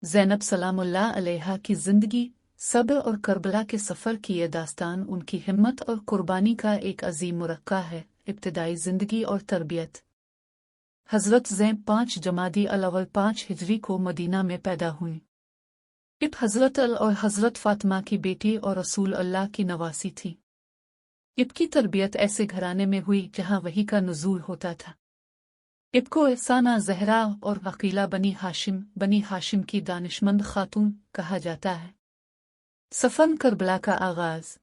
ज़ैनब सलामुल्लाह अलैहा की ज़िंदगी, सब्र और करबला के सफ़र की ये दास्तान उनकी हिम्मत और कुर्बानी का एक अजीम मुरक्का है। इब्तिदाई ज़िंदगी और तरबियत। हज़रत ज़ैनब 5 जमादी अल-अव्वल 5 हिजरी को मदीना में पैदा हुई। इब हज़रत अल और हज़रत फ़ातिमा की बेटी और रसूल अल्लाह की नवासी थी। इब की तरबियत ऐसे घराने में हुई जहाँ वही का नुज़ूल होता था। इब को एहसाना ज़हरा और अक़ीला बनी हाशिम की दानिशमंद खातून कहा जाता है। सफ़र करबला का आगाज़।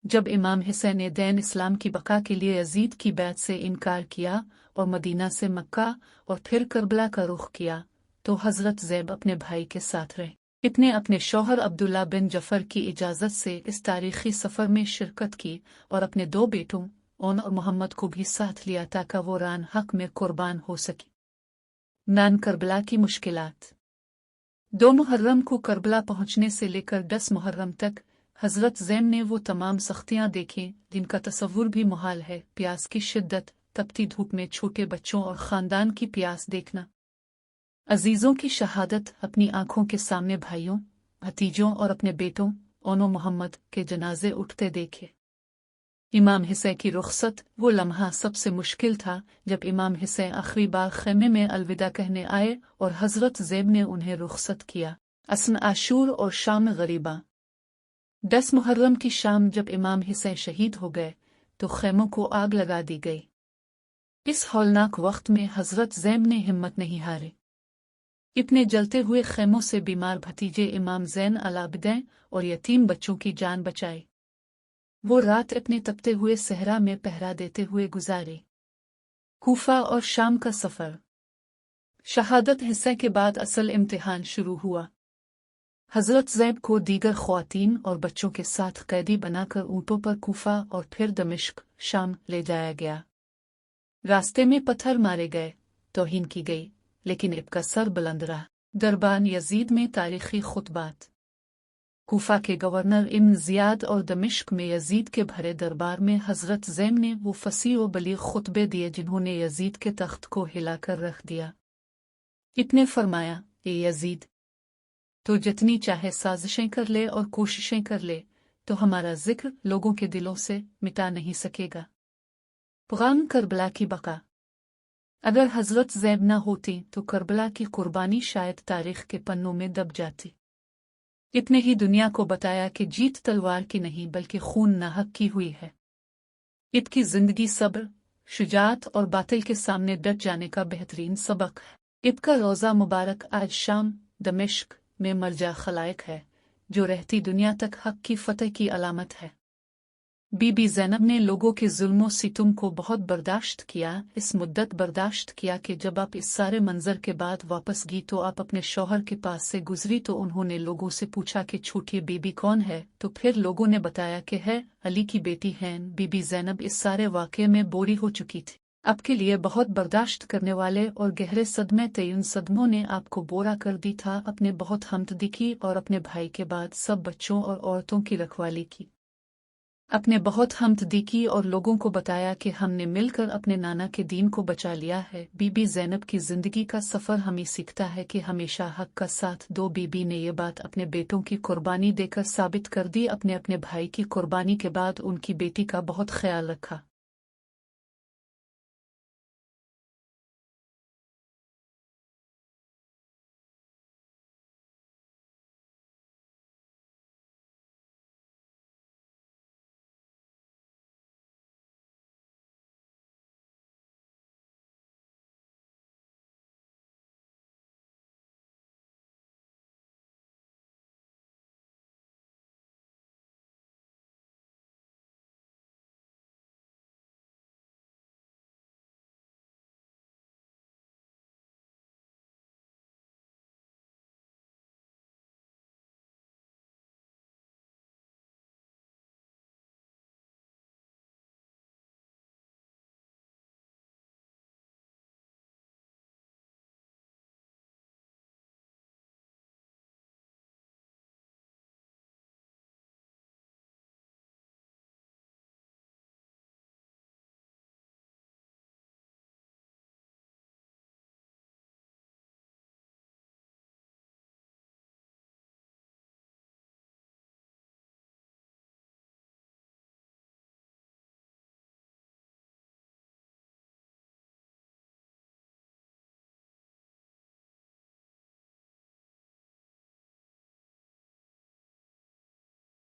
जब इमाम हुसैन दैन इस्लाम की बका के लिए यजीद की बैत से इनकार किया और मदीना से मक्का और फिर करबला का रुख किया, तो हज़रत ज़ैनब अपने भाई के साथ रहे। इतने अपने शौहर अब्दुल्ला बिन जफ़र की इजाज़त से इस तारीख़ी सफ़र में शिरकत की और अपने 2 बेटों और मोहम्मद को भी साथ लिया ताकि वो रान हक में कुर्बान हो सके। नान करबला की मुश्किलात। 2 मुहर्रम को करबला पहुँचने से लेकर 10 मुहर्रम तक हज़रत ज़ैनब ने वो तमाम सख्तियाँ देखीं जिनका तसव्वुर भी मुहाल है। प्यास की शिद्दत, तपती धूप में छोटे बच्चों और ख़ानदान की प्यास देखना, अजीज़ों की शहादत, अपनी आँखों के सामने भाइयों, भतीजों और अपने बेटों ओनो मोहम्मद के जनाजे उठते देखे। इमाम हुसैन की रुखसत। वो लम्हा सबसे मुश्किल था जब इमाम हुसैन आखिरी बार ख़ैमे में अलविदा कहने आए और हज़रत ज़ैनब ने उन्हें रुखसत किया। असन आशूर और शाम गरीबा। 10 मुहर्रम की शाम जब इमाम हुसैन शहीद हो गए तो ख़ैमों को आग लगा दी गई। इस हौलनाक वक्त में हज़रत ज़ैनब ने हिम्मत नहीं हारी। इतने जलते हुए ख़ैमों से बीमार भतीजे इमाम ज़ैन अल-आबिदीन और यतीम बच्चों की जान बचाई। वो रात अपने तपते हुए सहरा में पहरा देते हुए गुजारी। कूफा और शाम का सफ़र। शहादत हिस्से के बाद असल इम्तिहान शुरू हुआ। हज़रत ज़ैनब को दीगर ख़वातीन और बच्चों के साथ कैदी बनाकर ऊँटों पर कूफा और फिर दमिश्क शाम ले जाया गया। रास्ते में पत्थर मारे गए, तौहीन की गई, लेकिन इनका सर बुलंद रहा। दरबान यजीद में तारीख़ी खुतबात। कूफा के गवर्नर इब्न ज़ियाद और दमिश्क में यजीद के भरे दरबार में हज़रत ज़ैनब ने वो फसीह व बलीग़ खुतबे दिए जिन्होंने यजीद के तख्त को हिलाकर रख दिया। इतने फरमाया, ए यजीद, तो जितनी चाहे साजिशें कर ले और कोशिशें कर ले, तो हमारा जिक्र लोगों के दिलों से मिटा नहीं सकेगा। पैगाम करबला की बका। अगर हज़रत ज़ैनब न होती तो करबला की कुर्बानी शायद तारीख़ के पन्नों में दब जाती। इतने ही दुनिया को बताया कि जीत तलवार की नहीं बल्कि खून नाहक की हुई है। इनकी ज़िंदगी सब्र, शुजाअत और बातिल के सामने डट जाने का बेहतरीन सबक है। इनका रोज़ा मुबारक आज शाम दमिश्क में मर्जा खलाइक है, जो रहती दुनिया तक हक की फ़तह की अलामत है। बीबी ज़ैनब ने लोगों के जुल्मों सितम को बहुत बर्दाश्त किया। इस मुद्दत बर्दाश्त किया कि जब आप इस सारे मंजर के बाद वापस गई तो आप अपने शौहर के पास से गुजरी तो उन्होंने लोगों से पूछा कि छोटी बीबी कौन है, तो फिर लोगों ने बताया कि है अली की बेटी हैं। बीबी ज़ैनब इस सारे वाक़े में बोरी हो चुकी थी। आपके लिए बहुत बर्दाश्त करने वाले और गहरे सदमे थे। उन सदमों ने आपको बोरा कर दी था। अपने बहुत हमदर्दी की और अपने भाई के बाद सब बच्चों और औरतों की रखवाली की। अपने बहुत हमदर्दी की और लोगों को बताया कि हमने मिलकर अपने नाना के दीन को बचा लिया है। बीबी ज़ैनब की ज़िंदगी का सफ़र हमें सीखता है कि हमेशा हक का साथ दो। बीबी ने ये बात अपने बेटों की कुर्बानी देकर साबित कर दी। अपने भाई की कुर्बानी के बाद उनकी बेटी का बहुत ख्याल रखा।